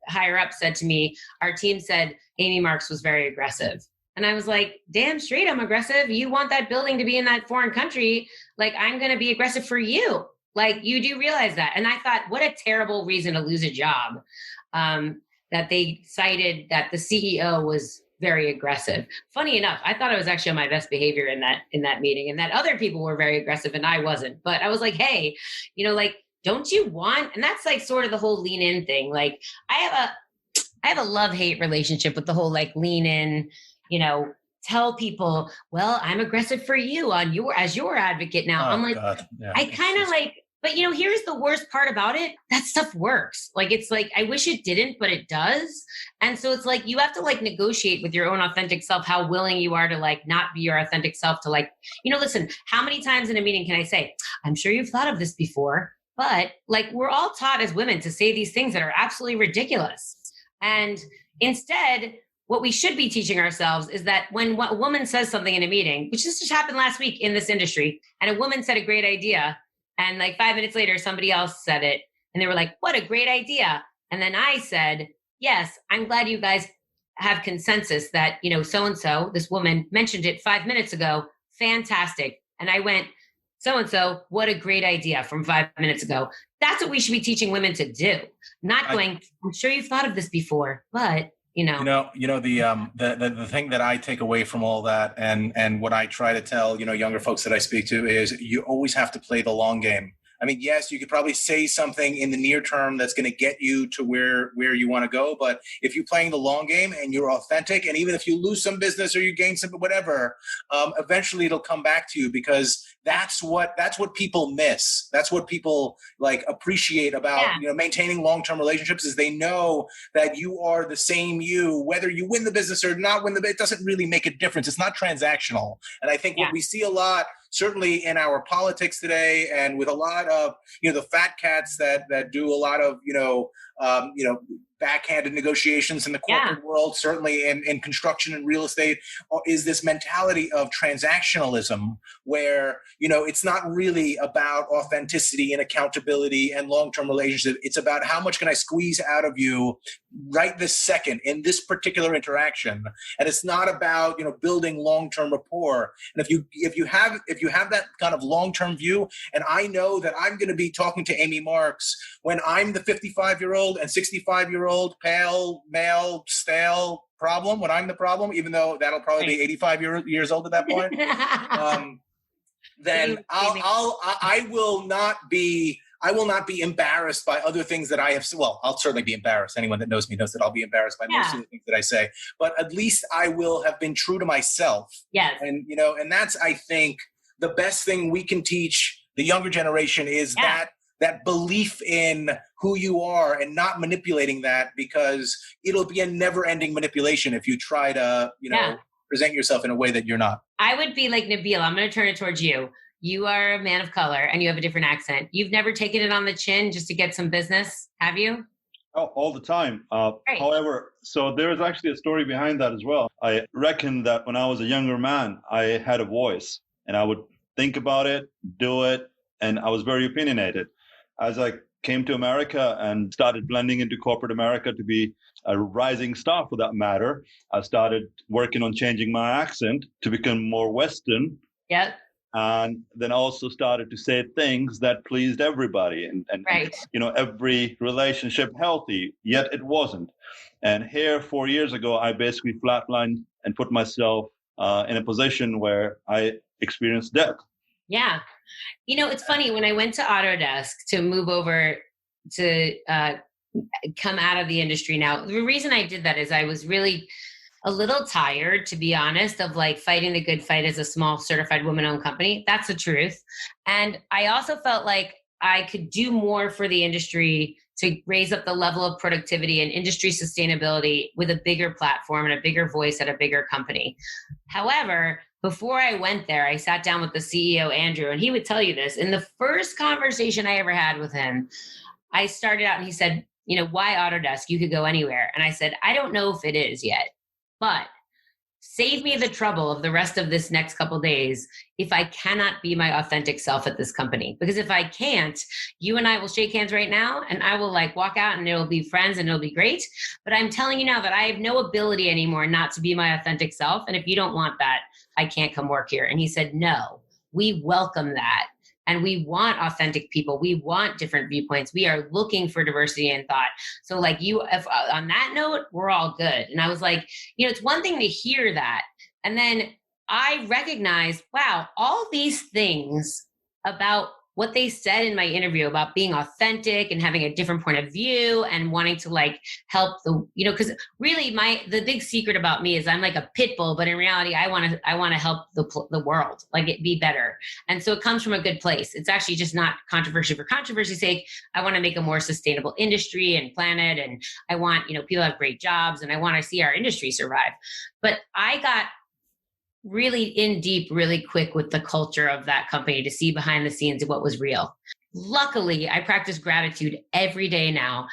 higher up said to me, our team said, Amy Marks was very aggressive. And I was like, damn straight, I'm aggressive. You want that building to be in that foreign country. Like, I'm going to be aggressive for you. Like, you do realize that. And I thought, what a terrible reason to lose a job. That they cited that the CEO was very aggressive. Funny enough, I thought I was actually on my best behavior in that meeting and that other people were very aggressive and I wasn't. But I was like, hey, like, don't you want, and that's like sort of the whole lean in thing. Like I have a love-hate relationship with the whole like lean in, tell people, well, I'm aggressive for you as your advocate now. I'm like, I kind of like, but here's the worst part about it. That stuff works. Like, it's like, I wish it didn't, but it does. And so it's like, you have to like negotiate with your own authentic self, how willing you are to like, not be your authentic self to like, listen, how many times in a meeting can I say, I'm sure you've thought of this before. But like, we're all taught as women to say these things that are absolutely ridiculous. And instead, what we should be teaching ourselves is that when a woman says something in a meeting, which this just happened last week in this industry, and a woman said a great idea, and like 5 minutes later, somebody else said it, and they were like, what a great idea. And then I said, yes, I'm glad you guys have consensus that, so-and-so, this woman mentioned it 5 minutes ago. Fantastic. And I went, so-and-so, what a great idea from 5 minutes ago. That's what we should be teaching women to do. Not going, I'm sure you've thought of this before, but the thing that I take away from all that, and what I try to tell, younger folks that I speak to, is you always have to play the long game. I mean, yes, you could probably say something in the near term that's going to get you to where you want to go. But if you're playing the long game and you're authentic, and even if you lose some business or you gain some, whatever, eventually it'll come back to you, because that's what people miss. That's what people like appreciate about maintaining long-term relationships, is they know that you are the same you, whether you win the business or not win it doesn't really make a difference. It's not transactional. And I think what we see a lot, certainly in our politics today, and with a lot of the fat cats that do a lot of backhanded negotiations in the corporate world, certainly in construction and real estate, is this mentality of transactionalism, where it's not really about authenticity and accountability and long-term relationship. It's about how much can I squeeze out of you right this second in this particular interaction, and it's not about building long-term rapport. And if you have that kind of long-term view, and I know that I'm going to be talking to Amy Marks when I'm the 55-year-old and 65-year-old pale male stale problem, when I'm the problem, even though that'll probably be 85 years old at that point, then I will not be embarrassed by other things that I have. Well, I'll certainly be embarrassed. Anyone that knows me knows that I'll be embarrassed by most of the things that I say. But at least I will have been true to myself. Yes. And and that's, I think, the best thing we can teach the younger generation is that belief in who you are, and not manipulating that, because it'll be a never-ending manipulation if you try to present yourself in a way that you're not. I would be like Nabil. I'm going to turn it towards you. You are a man of color and you have a different accent. You've never taken it on the chin just to get some business, have you? Oh, all the time. However, so there is actually a story behind that as well. I reckon that when I was a younger man, I had a voice, and I would think about it, do it, and I was very opinionated. As I came to America and started blending into corporate America to be a rising star for that matter, I started working on changing my accent to become more Western. Yep. And then also started to say things that pleased everybody, and every relationship healthy, yet it wasn't. And here 4 years ago, I basically flatlined and put myself in a position where I experienced death. Yeah. It's funny, when I went to Autodesk to move over to come out of the industry now, the reason I did that is I was really a little tired, to be honest, of like fighting the good fight as a small certified woman-owned company. That's the truth. And I also felt like I could do more for the industry to raise up the level of productivity and industry sustainability with a bigger platform and a bigger voice at a bigger company. However, before I went there, I sat down with the CEO, Andrew, and he would tell you this. In the first conversation I ever had with him, I started out and he said, why Autodesk? You could go anywhere. And I said, I don't know if it is yet, but save me the trouble of the rest of this next couple of days if I cannot be my authentic self at this company. Because if I can't, you and I will shake hands right now and I will like walk out and it'll be friends and it'll be great. But I'm telling you now that I have no ability anymore not to be my authentic self. And if you don't want that, I can't come work here. And he said, no, we welcome that. And we want authentic people. We want different viewpoints. We are looking for diversity in thought. So like if on that note, we're all good. And I was like, it's one thing to hear that. And then I recognized, wow, all these things about what they said in my interview about being authentic and having a different point of view and wanting to like help because really the big secret about me is I'm like a pit bull, but in reality, I want to help the world, like it be better. And so it comes from a good place. It's actually just not controversy for controversy's sake. I want to make a more sustainable industry and planet. And I want, people to have great jobs and I want to see our industry survive. But I got really in deep, really quick with the culture of that company to see behind the scenes of what was real. luckily I practice gratitude every day now.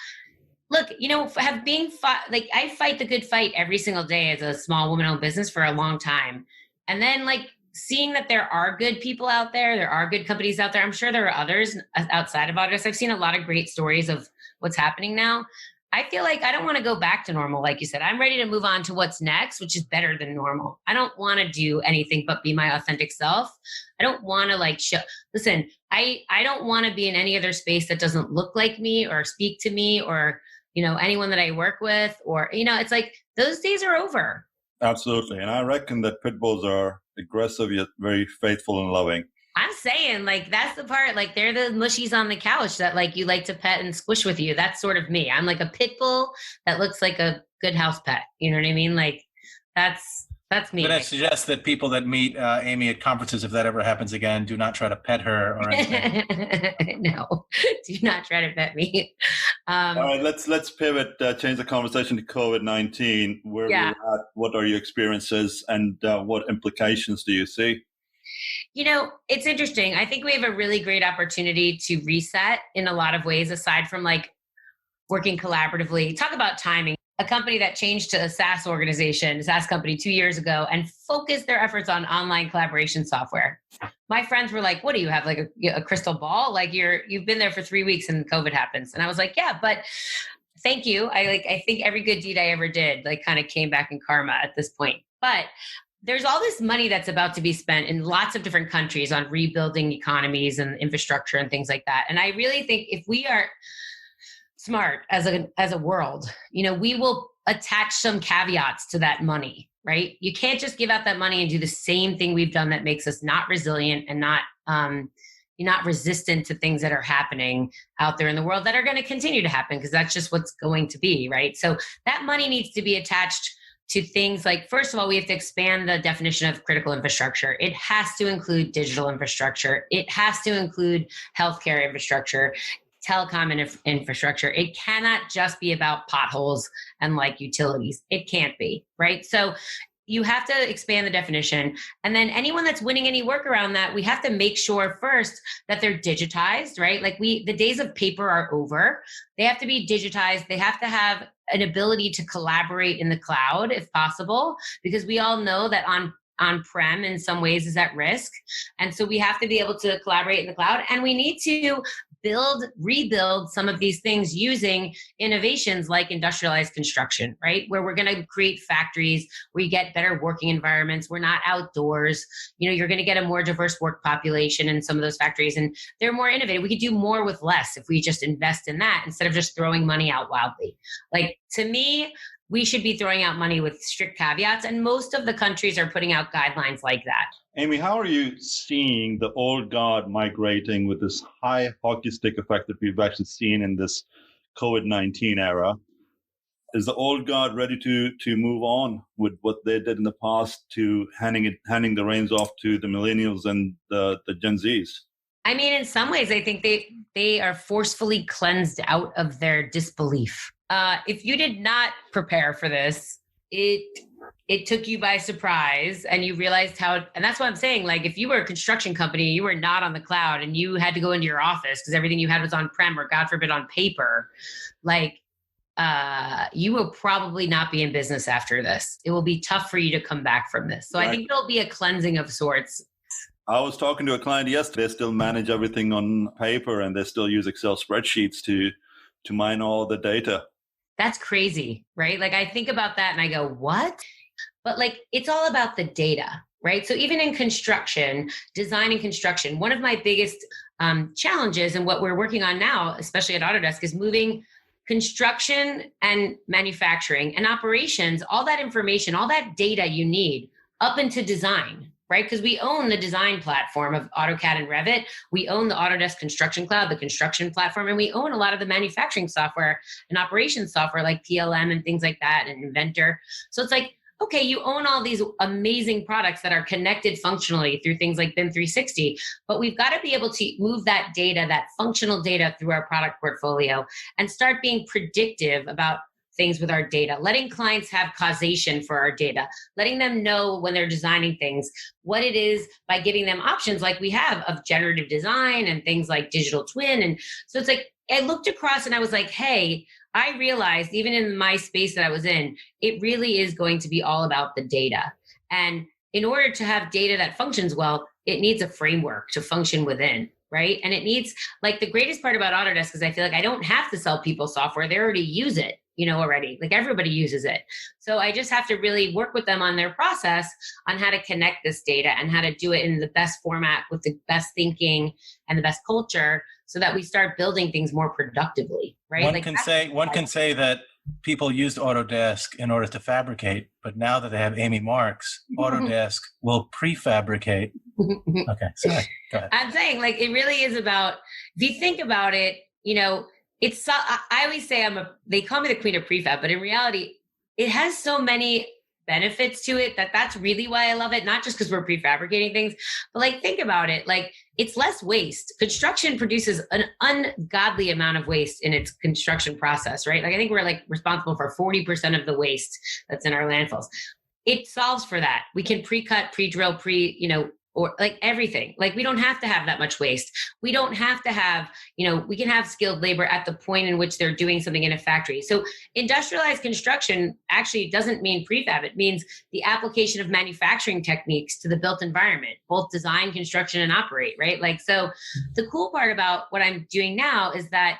Look, I fight the good fight every single day as a small woman-owned business for a long time. And then like seeing that there are good people out there are good companies out there. I'm sure there are others outside of Autodesk. I've seen a lot of great stories of what's happening now. I feel like I don't want to go back to normal. Like you said, I'm ready to move on to what's next, which is better than normal. I don't want to do anything but be my authentic self. I don't want to listen, I don't want to be in any other space that doesn't look like me or speak to me or, anyone that I work with or, it's like those days are over. Absolutely. And I reckon that pit bulls are aggressive yet very faithful and loving. I'm saying that's the part, they're the mushies on the couch that you like to pet and squish with you. That's sort of me. I'm like a pit bull that looks like a good house pet. You know what I mean? That's me. I'm going to suggest that people that meet Amy at conferences, if that ever happens again, do not try to pet her or anything. No, do not try to pet me. All right, let's pivot, change the conversation to COVID-19. Where we're at, what are your experiences and what implications do you see? It's interesting. I think we have a really great opportunity to reset in a lot of ways, aside from working collaboratively. Talk about timing. A company that changed to a SaaS organization, a SaaS company 2 years ago, and focused their efforts on online collaboration software. My friends were like, what do you have, a crystal ball? You've been there for 3 weeks and COVID happens. And I was like, yeah, but thank you. I think every good deed I ever did, kind of came back in karma at this point. But there's all this money that's about to be spent in lots of different countries on rebuilding economies and infrastructure and things like that. And I really think if we are smart as a world, we will attach some caveats to that money, right? You can't just give out that money and do the same thing we've done that makes us not resilient and not resistant to things that are happening out there in the world that are going to continue to happen because that's just what's going to be, right? So that money needs to be attached to things first of all, we have to expand the definition of critical infrastructure. It has to include digital infrastructure. It has to include healthcare infrastructure, telecom infrastructure. It cannot just be about potholes and utilities. It can't be, right? So you have to expand the definition. And then anyone that's winning any work around that, we have to make sure first that they're digitized, right? The days of paper are over. They have to be digitized. They have to have an ability to collaborate in the cloud if possible, because we all know that on-prem in some ways is at risk. And so we have to be able to collaborate in the cloud, and we need to rebuild some of these things using innovations like industrialized construction, right? Where we're going to create factories where you get better working environments. We're not outdoors. You're going to get a more diverse work population in some of those factories, and they're more innovative. We could do more with less if we just invest in that instead of just throwing money out wildly. To me, we should be throwing out money with strict caveats, and most of the countries are putting out guidelines like that. Amy, how are you seeing the old guard migrating with this high hockey stick effect that we've actually seen in this COVID-19 era? Is the old guard ready to move on with what they did in the past to handing the reins off to the millennials and the Gen Zs? I mean, in some ways, I think they are forcefully cleansed out of their disbelief. If you did not prepare for this, it took you by surprise and you realized and that's what I'm saying. If you were a construction company, you were not on the cloud and you had to go into your office because everything you had was on-prem or God forbid on paper, you will probably not be in business after this. It will be tough for you to come back from this. So right. I think there'll be a cleansing of sorts. I was talking to a client yesterday. They still manage everything on paper and they still use Excel spreadsheets to mine all the data. That's crazy, right? I think about that and I go, what? But it's all about the data, right? So even in construction, design and construction, one of my biggest challenges and what we're working on now, especially at Autodesk, is moving construction and manufacturing and operations, all that information, all that data you need up into design, right? Because we own the design platform of AutoCAD and Revit. We own the Autodesk Construction Cloud, the construction platform, and we own a lot of the manufacturing software and operations software like PLM and things like that and Inventor. So it's okay, you own all these amazing products that are connected functionally through things like BIM 360, but we've got to be able to move that data, that functional data through our product portfolio and start being predictive about things with our data, letting clients have causation for our data, letting them know when they're designing things, what it is by giving them options like we have of generative design and things like digital twin. And so it's like, I looked across and I was like, hey, I realized even in my space that I was in, it really is going to be all about the data. And in order to have data that functions well, it needs a framework to function within, right? And it needs, like, the greatest part about Autodesk is I feel like I don't have to sell people software. They already use it, already. Like, everybody uses it. So I just have to really work with them on their process on how to connect this data and how to do it in the best format with the best thinking and the best culture so that we start building things more productively, right? One can say that people used Autodesk in order to fabricate, but now that they have Amy Marks, Autodesk will prefabricate. Okay, sorry. Go ahead. I'm saying, like, it really is about, if you think about it, it's, I always say they call me the Queen of Prefab, but in reality, it has so many benefits to it that's really why I love it. Not just because we're prefabricating things, but like, think about it. Like, it's less waste. Construction produces an ungodly amount of waste in its construction process, right? Like, I think we're like responsible for 40% of the waste that's in our landfills. It solves for that. We can pre-cut, pre-drill, or like everything. Like, we don't have to have that much waste. We don't have to have, we can have skilled labor at the point in which they're doing something in a factory. So industrialized construction actually doesn't mean prefab. It means the application of manufacturing techniques to the built environment, both design, construction, and operate, right? Like, so the cool part about what I'm doing now is that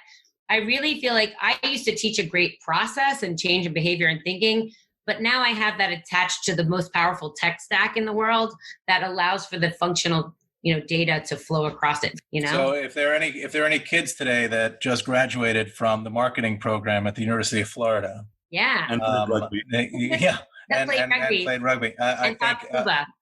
I really feel like I used to teach a great process and change in behavior and thinking, but now I have that attached to the most powerful tech stack in the world that allows for the functional, data to flow across it. So if there are any kids today that just graduated from the marketing program at the University of Florida, and played rugby, and played rugby, I think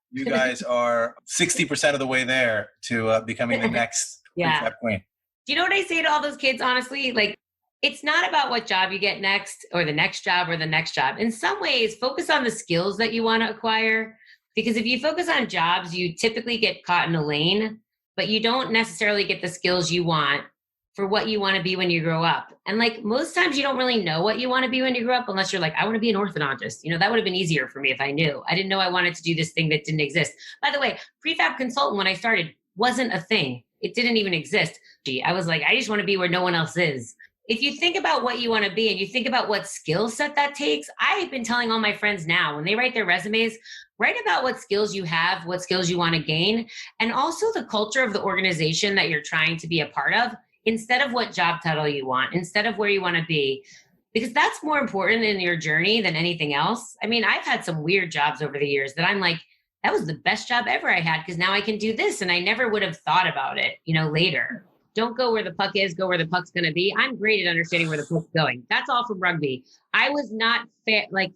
you guys are 60% of the way there to becoming the next prefab queen. Do you know what I say to all those kids? Honestly, like, it's not about what job you get next or the next job or the next job. In some ways, focus on the skills that you want to acquire. Because if you focus on jobs, you typically get caught in a lane, but you don't necessarily get the skills you want for what you want to be when you grow up. And like, most times you don't really know what you want to be when you grow up, unless you're like, I want to be an orthodontist. That would have been easier for me if I knew. I didn't know I wanted to do this thing that didn't exist. By the way, prefab consultant, when I started, wasn't a thing. It didn't even exist. I was like, I just want to be where no one else is. If you think about what you want to be and you think about what skill set that takes, I've been telling all my friends now, when they write their resumes, write about what skills you have, what skills you want to gain, and also the culture of the organization that you're trying to be a part of, instead of what job title you want, instead of where you want to be, because that's more important in your journey than anything else. I mean, I've had some weird jobs over the years that I'm like, that was the best job ever I had, because now I can do this, and I never would have thought about it, later. Don't go where the puck is, go where the puck's going to be. I'm great at understanding where the puck's going. That's all from rugby. I was not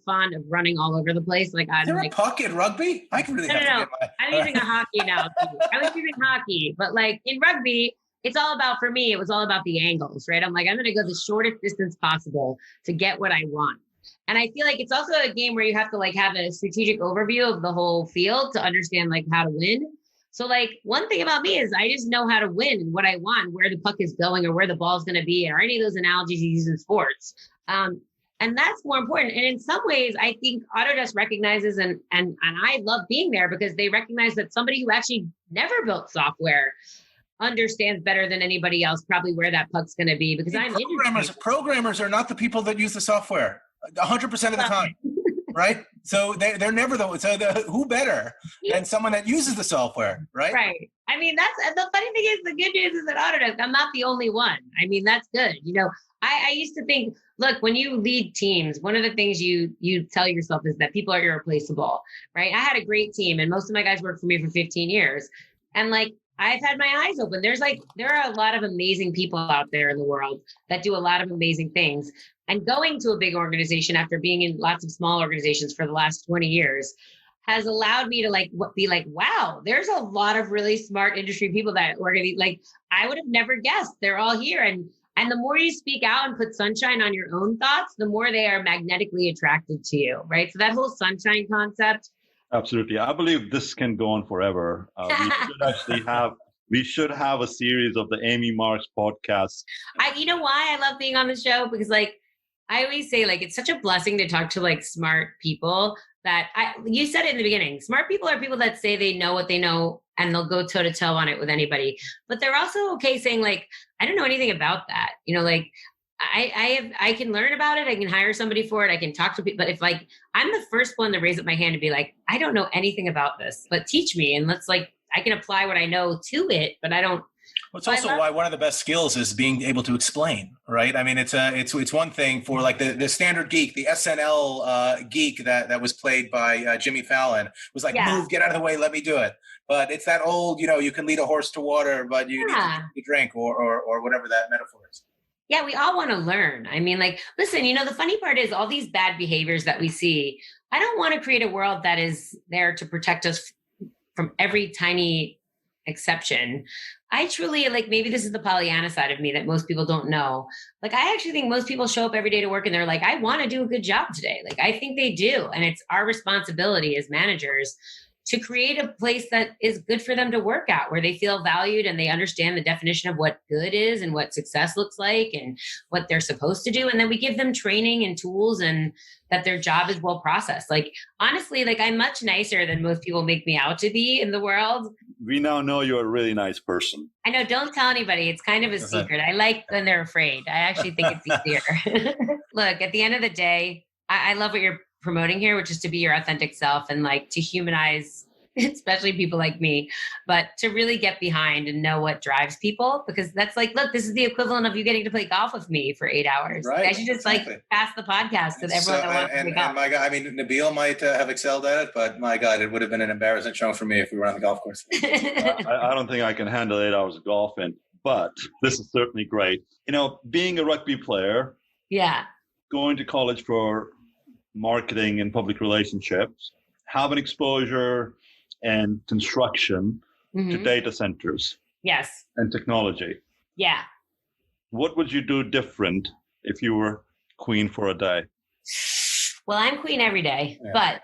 fond of running all over the place. Like, is there a puck in rugby? I can really no. I'm using a hockey now. I was using hockey, but like in rugby, it's all about, for me, it was all about the angles, right? I'm like, I'm going to go the shortest distance possible to get what I want. And I feel like it's also a game where you have to like have a strategic overview of the whole field to understand like how to win. So like, one thing about me is I just know how to win and what I want, where the puck is going or where the ball's going to be, or any of those analogies you use in sports. And that's more important. And in some ways, I think Autodesk recognizes, and I love being there, because they recognize that somebody who actually never built software understands better than anybody else probably where that puck's going to be. Because programmers are not the people that use the software 100% of the time. Right? So they're never who better than someone that uses the software, right? Right. I mean, that's the funny thing is, the good news is that Autodesk, I'm not the only one. I mean, that's good. I used to think, look, when you lead teams, one of the things you tell yourself is that people are irreplaceable, right? I had a great team, and most of my guys worked for me for 15 years. And like, I've had my eyes open. There are a lot of amazing people out there in the world that do a lot of amazing things. And going to a big organization after being in lots of small organizations for the last 20 years has allowed me to be like, wow, there's a lot of really smart industry people that are going to be like, I would have never guessed they're all here. And the more you speak out and put sunshine on your own thoughts, the more they are magnetically attracted to you, right? So that whole sunshine concept. Absolutely. I believe this can go on forever. We should have a series of the Amy Marks podcasts. You know why I love being on the show? Because like, I always say, like, it's such a blessing to talk to like smart people you said it in the beginning. Smart people are people that say they know what they know and they'll go toe to toe on it with anybody. But they're also okay saying like, I don't know anything about that. Like I can learn about it. I can hire somebody for it. I can talk to people. But if like, I'm the first one to raise up my hand and be like, I don't know anything about this, but teach me. And I can apply what I know to it, but I don't. Well, it's also why one of the best skills is being able to explain, right? I mean, it's one thing for like the standard geek, the SNL geek that was played by Jimmy Fallon was like, move, get out of the way, let me do it. But it's that old, you can lead a horse to water, but you need to drink or whatever that metaphor is. Yeah, we all want to learn. I mean, like, listen, the funny part is all these bad behaviors that we see. I don't want to create a world that is there to protect us from every tiny exception. I truly, like, maybe this is the Pollyanna side of me that most people don't know. Like, I actually think most people show up every day to work and they're like, I want to do a good job today. Like, I think they do. And it's our responsibility as managers to create a place that is good for them to work at, where they feel valued and they understand the definition of what good is and what success looks like and what they're supposed to do. And then we give them training and tools and that their job is well processed. Like, honestly, like, I'm much nicer than most people make me out to be in the world. We now know you're a really nice person. I know. Don't tell anybody. It's kind of a secret. I like when they're afraid. I actually think it's easier. Look, at the end of the day, I love what you're promoting here, which is to be your authentic self and like to humanize, especially people like me, but to really get behind and know what drives people, because that's like, look, this is the equivalent of you getting to play golf with me for 8 hours. Right. I should just like pass the podcast to everyone that wants to play golf. And my God, I mean, Nabil might have excelled at it, but my God, it would have been an embarrassing show for me if we were on the golf course. I don't think I can handle 8 hours of golfing, but this is certainly great. Being a rugby player, going to college for marketing and public relationships, having exposure and construction to data centers. Yes. And technology. Yeah. What would you do different if you were queen for a day? Well, I'm queen every day, but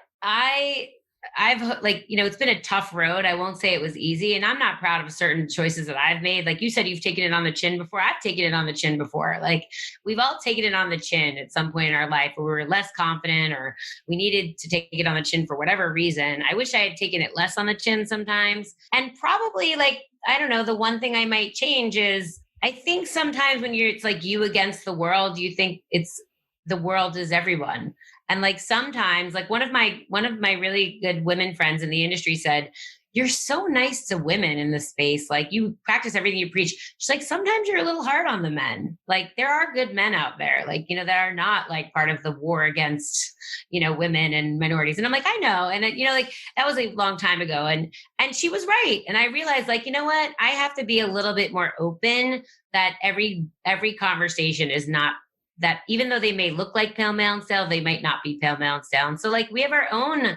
I've like, it's been a tough road. I won't say it was easy, and I'm not proud of certain choices that I've made. Like you said, you've taken it on the chin before. I've taken it on the chin before. Like we've all taken it on the chin at some point in our life where we were less confident or we needed to take it on the chin for whatever reason. I wish I had taken it less on the chin sometimes. And probably like, I don't know, the one thing I might change is I think sometimes when it's like you against the world, you think the world is everyone. And like sometimes, like one of my really good women friends in the industry said, you're so nice to women in this space. Like you practice everything you preach. She's like, sometimes you're a little hard on the men. Like there are good men out there, like, that are not like part of the war against, women and minorities. And I'm like, I know. And like that was a long time ago. And she was right. And I realized like, you know what, I have to be a little bit more open that every conversation is not that, even though they may look like pale male and style, they might not be pale male and style. And so like we have our own,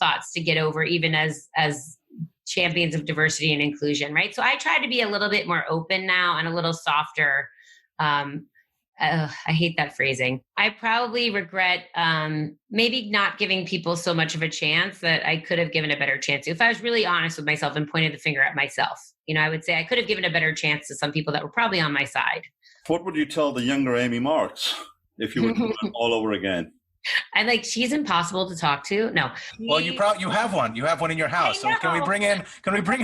thoughts to get over, even as champions of diversity and inclusion, right? So I try to be a little bit more open now and a little softer. I hate that phrasing. I probably regret maybe not giving people so much of a chance that I could have given a better chance. If I was really honest with myself and pointed the finger at myself, I would say I could have given a better chance to some people that were probably on my side. What would you tell the younger Amy Marks if you were to do it all over again? I like, she's impossible to talk to. No. Well, you have one. You have one in your house. So can we bring in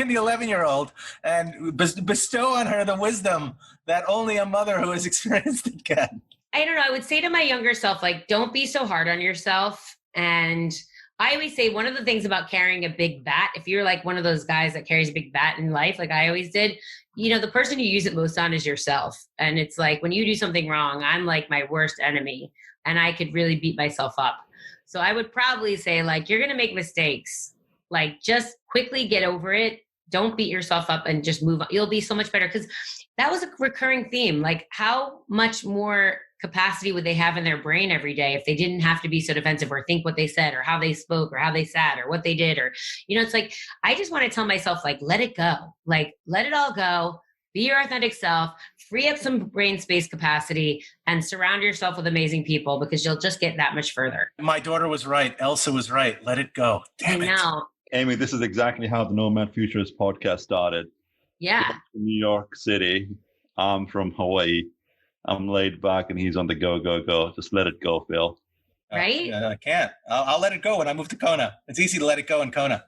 the 11-year-old and bestow on her the wisdom that only a mother who has experienced it can? I don't know. I would say to my younger self, like, don't be so hard on yourself. And I always say one of the things about carrying a big bat, if you're like one of those guys that carries a big bat in life, like I always did, the person you use it most on is yourself. And it's like, when you do something wrong, I'm like my worst enemy and I could really beat myself up. So I would probably say like, you're going to make mistakes. Like just quickly get over it. Don't beat yourself up and just move on. You'll be so much better. Because that was a recurring theme. Like how much more capacity would they have in their brain every day if they didn't have to be so defensive or think what they said or how they spoke or how they sat or what they did? Or, it's like, I just want to tell myself, like, let it go. Like, let it all go. Be your authentic self, free up some brain space capacity, and surround yourself with amazing people because you'll just get that much further. My daughter was right. Elsa was right. Let it go. Damn it. I know. Amy, this is exactly how the Nomad Futurist podcast started. Yeah. New York City. I'm from Hawaii. I'm laid back and he's on the go. Just let it go, Phil. Right? I can't. I'll let it go when I move to Kona. It's easy to let it go in Kona.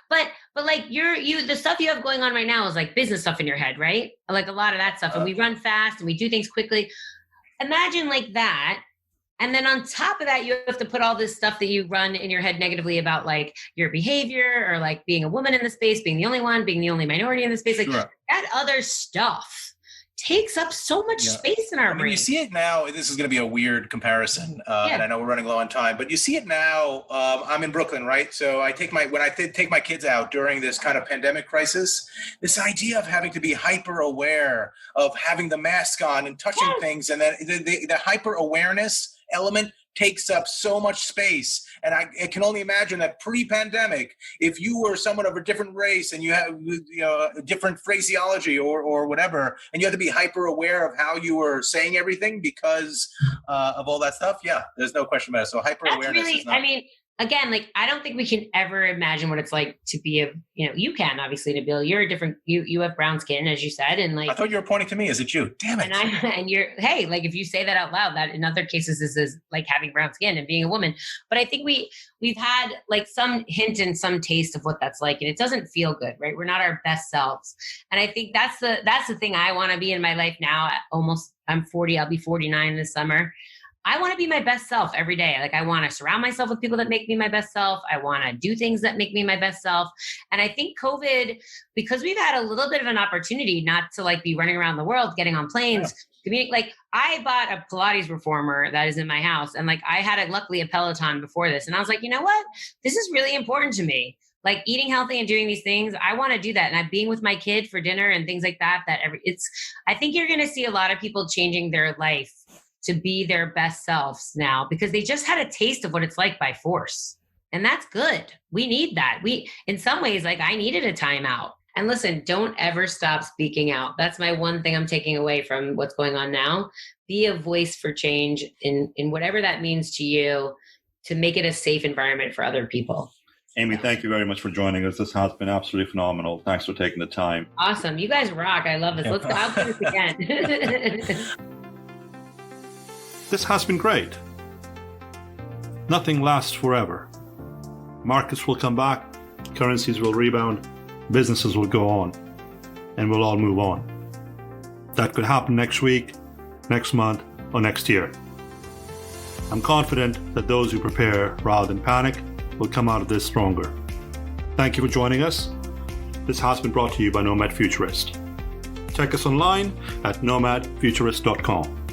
But like the stuff you have going on right now is like business stuff in your head, right? Like a lot of that stuff. And we run fast and we do things quickly. Imagine like that. And then on top of that, you have to put all this stuff that you run in your head negatively about like your behavior or like being a woman in the space, being the only one, being the only minority in the space. Like that other stuff takes up so much space in our brain. You see it now. This is going to be a weird comparison, and I know we're running low on time, but you see it now. I'm in Brooklyn, right? So I take my kids out during this kind of pandemic crisis, this idea of having to be hyper aware of having the mask on and touching things, and then the hyper awareness element takes up so much space. And I can only imagine that pre-pandemic, if you were someone of a different race and you have a different phraseology or whatever, and you had to be hyper aware of how you were saying everything because of all that stuff. Yeah, there's no question about it. So hyper awareness is not... Again, like, I don't think we can ever imagine what it's like to be you can obviously, Nabil, you're a different, you have brown skin, as you said. And like, I thought you were pointing to me as a Jew. Damn it. And you're, hey, like if you say that out loud, that in other cases is like having brown skin and being a woman. But I think we've had like some hint and some taste of what that's like. And it doesn't feel good, right? We're not our best selves. And I think that's the thing I want to be in my life now. I'm 40, I'll be 49 this summer. I want to be my best self every day. Like I want to surround myself with people that make me my best self. I want to do things that make me my best self. And I think COVID, because we've had a little bit of an opportunity not to like be running around the world, getting on planes, like I bought a Pilates reformer that is in my house. And like I had luckily a Peloton before this. And I was like, you know what? This is really important to me. Like eating healthy and doing these things, I want to do that. And I'm being with my kid for dinner and things like that. I think you're going to see a lot of people changing their life to be their best selves now because they just had a taste of what it's like by force. And that's good. We need that. In some ways, like I needed a timeout. And listen, don't ever stop speaking out. That's my one thing I'm taking away from what's going on now. Be a voice for change in whatever that means to you to make it a safe environment for other people. Amy, thank you very much for joining us. This has been absolutely phenomenal. Thanks for taking the time. Awesome. You guys rock. I love this. Let's go out for this again. This has been great. Nothing lasts forever. Markets will come back, currencies will rebound, businesses will go on, and we'll all move on. That could happen next week, next month, or next year. I'm confident that those who prepare rather than panic will come out of this stronger. Thank you for joining us. This has been brought to you by Nomad Futurist. Check us online at nomadfuturist.com.